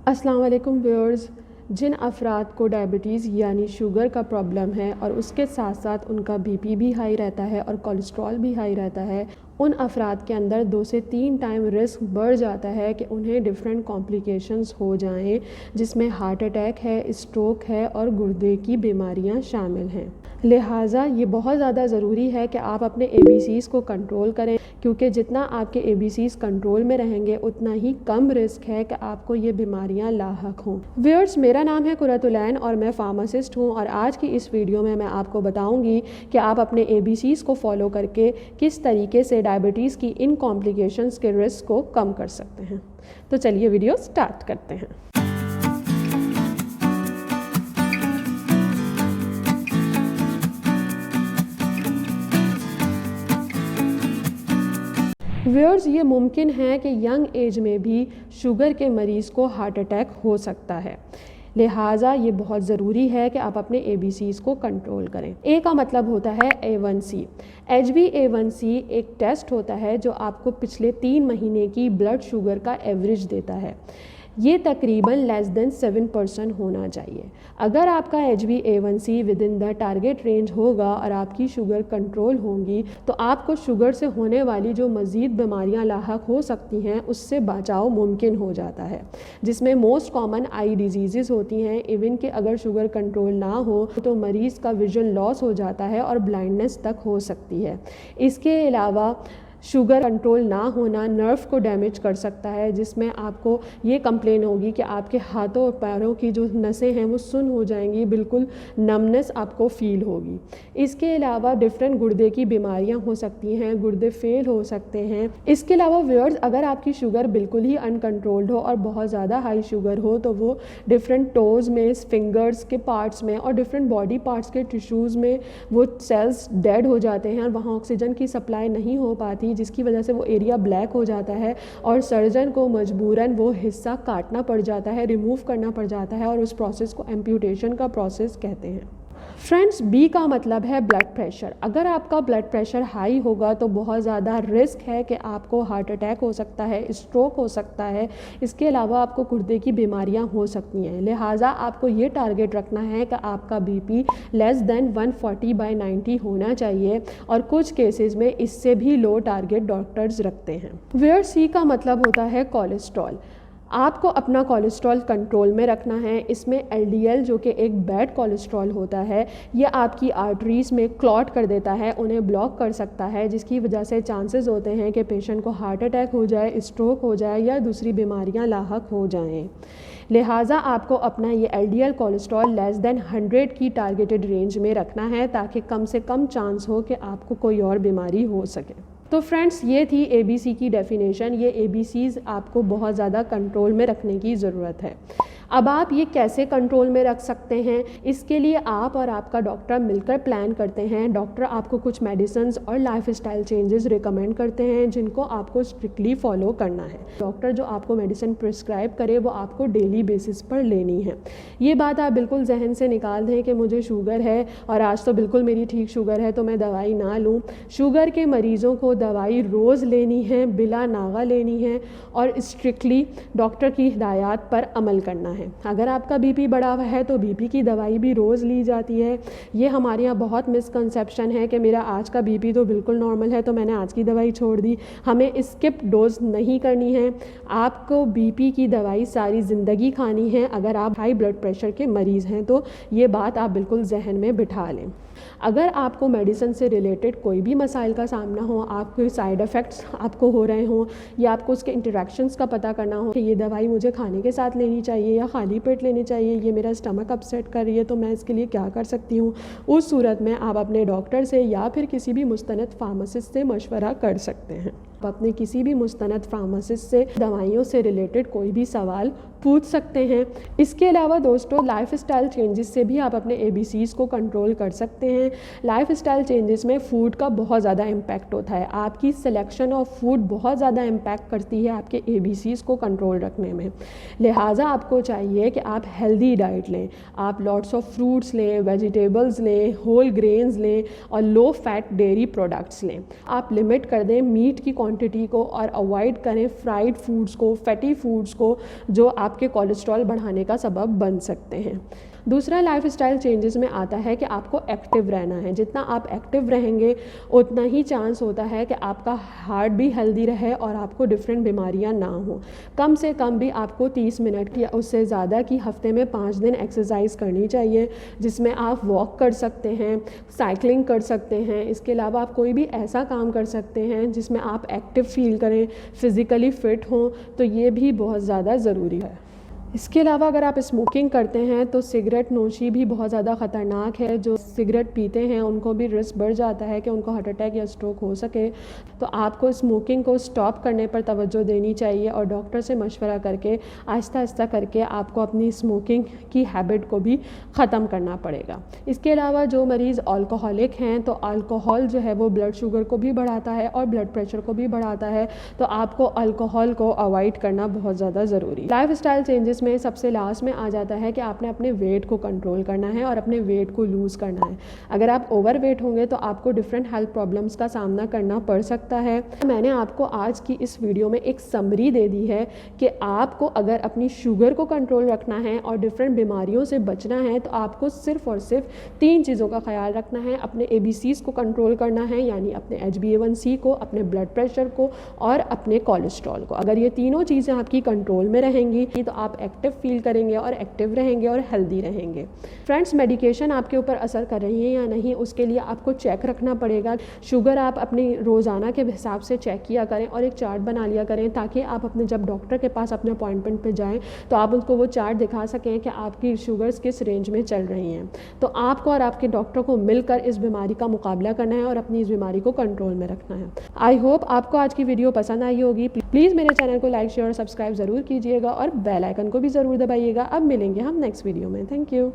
अस्सलाम वालेकुम व्यूअर्स। जिन अफराद को डायबिटीज़ यानी शुगर का प्रॉब्लम है और उसके साथ साथ उनका बीपी भी हाई रहता है और कोलेस्ट्रॉल भी हाई रहता है, उन अफराद के अंदर 2 से 3 टाइम रिस्क बढ़ जाता है कि उन्हें डिफरेंट कॉम्प्लिकेशंस हो जाएं, जिसमें हार्ट अटैक है, स्ट्रोक है और गुर्दे की बीमारियां शामिल हैं। लिहाजा ये बहुत ज़्यादा ज़रूरी है कि आप अपने ABCs को कंट्रोल करें, क्योंकि जितना आपके ABCs कंट्रोल में रहेंगे उतना ही कम रिस्क है कि आपको ये बीमारियां लाहक हों। व्यूअर्स, मेरा नाम है कुरतुलैन और मैं फार्मासिस्ट हूँ और आज की इस वीडियो में मैं आपको बताऊँगी कि आप अपने ABCs को फॉलो करके किस तरीके से डायबिटीज़ की इन कॉम्प्लिकेशंस के रिस्क को कम कर सकते हैं। तो चलिए वीडियो स्टार्ट करते हैं। व्यूअर्स, ये मुमकिन है कि यंग एज में भी शुगर के मरीज़ को हार्ट अटैक हो सकता है। लिहाजा ये बहुत ज़रूरी है कि आप अपने ABCs को कंट्रोल करें। A का मतलब होता है A1C। HbA1c एक टेस्ट होता है जो आपको पिछले 3 महीने की ब्लड शुगर का एवरेज देता है। ये तकरीबन लेस देन 7% होना चाहिए। अगर आपका HbA1c with in the target range होगा और आपकी शुगर कंट्रोल होंगी तो आपको शुगर से होने वाली जो मज़ीद बीमारियां लाहक हो सकती हैं उससे बचाव मुमकिन हो जाता है, जिसमें मोस्ट कॉमन आई डिजीज़ होती हैं। इवन कि अगर शुगर कंट्रोल ना हो तो मरीज़ का विजन लॉस हो जाता है और ब्लाइंडनेस तक हो सकती है। इसके अलावा शुगर कंट्रोल ना होना नर्व को डैमेज कर सकता है, जिसमें आपको ये कंप्लेन होगी कि आपके हाथों और पैरों की जो नसें हैं वो सुन्न हो जाएंगी, बिल्कुल नमनेस आपको फील होगी। इसके अलावा डिफरेंट गुर्दे की बीमारियां हो सकती हैं, गुर्दे फेल हो सकते हैं। इसके अलावा व्यूअर्स, अगर आपकी शुगर बिल्कुल ही अनकंट्रोल्ड हो और बहुत ज़्यादा हाई शुगर हो तो वो डिफरेंट टोज़ में, फिंगर्स के पार्ट्स में और डिफरेंट बॉडी पार्ट्स के टिश्यूज़ में वो सेल्स डेड हो जाते हैं और वहाँ ऑक्सीजन की सप्लाई नहीं हो पाती, जिसकी वजह से वो एरिया ब्लैक हो जाता है और सर्जन को मजबूरन वो हिस्सा काटना पड़ जाता है, रिमूव करना पड़ जाता है और उस प्रोसेस को एम्प्यूटेशन का प्रोसेस कहते हैं। फ्रेंड्स, B का मतलब है ब्लड प्रेशर। अगर आपका ब्लड प्रेशर हाई होगा तो बहुत ज़्यादा रिस्क है कि आपको हार्ट अटैक हो सकता है, स्ट्रोक हो सकता है। इसके अलावा आपको गुर्दे की बीमारियां हो सकती हैं। लिहाजा आपको ये टारगेट रखना है कि आपका BP लेस देन 140/90 होना चाहिए और कुछ केसेस में इससे भी लो टारगेट डॉक्टर्स रखते हैं। वेयर C का मतलब होता है कोलेस्ट्रॉल। आपको अपना कोलेस्ट्रॉल कंट्रोल में रखना है। इसमें LDL जो कि एक बैड कोलेस्ट्रॉल होता है, ये आपकी आर्टरीज में क्लॉट कर देता है, उन्हें ब्लॉक कर सकता है, जिसकी वजह से चांसेस होते हैं कि पेशेंट को हार्ट अटैक हो जाए, स्ट्रोक हो जाए या दूसरी बीमारियां लाहक हो जाएं। लिहाजा आपको अपना ये LDL कोलेस्ट्रॉल लेस देन 100 की टारगेटेड रेंज में रखना है ताकि कम से कम चांस हो कि आपको कोई और बीमारी हो सके। तो फ्रेंड्स, ये थी ABC की डेफिनेशन। ये ABCs आपको बहुत ज़्यादा कंट्रोल में रखने की ज़रूरत है। अब आप ये कैसे कंट्रोल में रख सकते हैं, इसके लिए आप और आपका डॉक्टर मिलकर प्लान करते हैं। डॉक्टर आपको कुछ मेडिसिन्स और लाइफस्टाइल चेंजेस रिकमेंड करते हैं जिनको आपको स्ट्रिक्टली फॉलो करना है। डॉक्टर जो आपको मेडिसिन प्रिस्क्राइब करे वो आपको डेली बेसिस पर लेनी है। ये बात आप बिल्कुल जहन से निकाल दें कि मुझे शुगर है और आज तो बिल्कुल मेरी ठीक शुगर है तो मैं दवाई ना लूँ। शुगर के मरीज़ों को दवाई रोज़ लेनी है, बिला नागा लेनी है और स्ट्रिक्टली डॉक्टर की हिदायत पर अमल करना है। अगर आपका BP बढ़ा हुआ है तो BP की दवाई भी रोज़ ली जाती है। ये हमारे यहाँ बहुत मिसकंसेप्शन है कि मेरा आज का BP तो बिल्कुल नॉर्मल है तो मैंने आज की दवाई छोड़ दी। हमें स्किप डोज नहीं करनी है। आपको BP की दवाई सारी ज़िंदगी खानी है अगर आप हाई ब्लड प्रेशर के मरीज़ हैं तो ये बात आप बिल्कुल जहन में बिठा लें। अगर आपको मेडिसिन से रिलेटेड कोई भी मसाइल का सामना हो, आपके साइड इफ़ेक्ट्स आपको हो रहे हों या आपको उसके इंटरेक्शंस का पता करना हो कि ये दवाई मुझे खाने के साथ लेनी चाहिए या खाली पेट लेनी चाहिए, ये मेरा स्टमक अपसेट कर रही है तो मैं इसके लिए क्या कर सकती हूँ, उस सूरत में आप अपने डॉक्टर से या फिर किसी भी मुस्तनद फार्मासिस्ट से मशवरा कर सकते हैं। आप अपने किसी भी मुस्तनद फार्मासिस्ट से दवाइयों से रिलेटेड कोई भी सवाल पूछ सकते हैं। इसके अलावा दोस्तों, लाइफस्टाइल चेंजेस से भी आप अपने ABCs को कंट्रोल कर सकते हैं। लाइफस्टाइल चेंजेस में फ़ूड का बहुत ज़्यादा इम्पैक्ट होता है। आपकी सिलेक्शन ऑफ फूड बहुत ज़्यादा इम्पैक्ट करती है आपके ABCs को कंट्रोल रखने में। लिहाजा आपको चाहिए कि आप हेल्दी डाइट लें, आप लॉट्स ऑफ फ्रूट्स लें, वेजिटेबल्स लें, होल ग्रेन्स लें और लो फैट डेयरी प्रोडक्ट्स लें। आप लिमिट कर दें मीट की क्वांटिटी को और अवॉइड करें फ्राइड फूड्स को, फैटी फूड्स को, जो आपके कोलेस्ट्रॉल बढ़ाने का सबब बन सकते हैं। दूसरा लाइफस्टाइल चेंजेस में आता है कि आपको एक्टिव रहना है। जितना आप एक्टिव रहेंगे उतना ही चांस होता है कि आपका हार्ट भी हेल्दी रहे और आपको डिफरेंट बीमारियां ना हो। कम से कम भी आपको 30 मिनट या उससे ज़्यादा की हफ्ते में 5 दिन एक्सरसाइज करनी चाहिए, जिसमें आप वॉक कर सकते हैं, साइकिलिंग कर सकते हैं। इसके अलावा आप कोई भी ऐसा काम कर सकते हैं जिसमें आप एक्टिव फील करें, फिज़िकली फ़िट हों, तो ये भी बहुत ज़्यादा ज़रूरी है। इसके अलावा अगर आप स्मोकिंग करते हैं तो सिगरेट नोशी भी बहुत ज़्यादा ख़तरनाक है। जो सिगरेट पीते हैं उनको भी रिस्क बढ़ जाता है कि उनको हार्ट अटैक या स्ट्रोक हो सके। तो आपको स्मोकिंग को स्टॉप करने पर तवज्जो देनी चाहिए और डॉक्टर से मशवरा करके आहिस्ता आहिस्ता करके आपको अपनी स्मोकिंग की हैबिट को भी ख़त्म करना पड़ेगा। इसके अलावा जो मरीज़ अल्कोहलिक हैं तो अल्कोहल जो है वो ब्लड शुगर को भी बढ़ाता है और ब्लड प्रेशर को भी बढ़ाता है, तो आपको अल्कोहल को अवॉइड करना बहुत ज़्यादा ज़रूरी है। लाइफ स्टाइल चेंजेस में सबसे लास्ट में आ जाता है कि आपने अपने वेट को कंट्रोल करना है और अपने वेट को लूज़ करना है। अगर आप ओवर वेट होंगे तो आपको डिफरेंट हेल्थ प्रॉब्लम्स का सामना करना पड़ सकता है। मैंने आपको आज की इस वीडियो में एक समरी दे दी है कि आपको अगर अपनी शुगर को कंट्रोल रखना है और डिफरेंट बीमारियों से बचना है तो आपको सिर्फ और सिर्फ 3 चीज़ों का ख्याल रखना है। अपने ABCs को कंट्रोल करना है, यानी अपने HbA1c को, अपने ब्लड प्रेशर को और अपने कोलेस्ट्रॉल को। अगर ये तीनों चीज़ें आपकी कंट्रोल में रहेंगी तो आप एक्टिव फील करेंगे और एक्टिव रहेंगे और हेल्दी रहेंगे। फ्रेंड्स, मेडिकेशन आपके ऊपर असर कर रही है या नहीं, उसके लिए आपको चेक रखना पड़ेगा। शुगर आप अपनी रोज़ाना के हिसाब से चेक किया करें और एक चार्ट बना लिया करें, ताकि आप अपने जब डॉक्टर के पास अपने अपॉइंटमेंट पे जाएं तो आप उनको वो चार्ट दिखा सकें कि आपकी शुगर्स किस रेंज में चल रही हैं। तो आपको और आपके डॉक्टर को मिलकर इस बीमारी का मुकाबला करना है और अपनी इस बीमारी को कंट्रोल में रखना है। आई होप आपको आज की वीडियो पसंद आई होगी। प्लीज़ मेरे चैनल को लाइक, शेयर और सब्सक्राइब ज़रूर कीजिएगा और बेल आइकन को भी ज़रूर दबाइएगा। अब मिलेंगे हम नेक्स्ट वीडियो में। Thank you.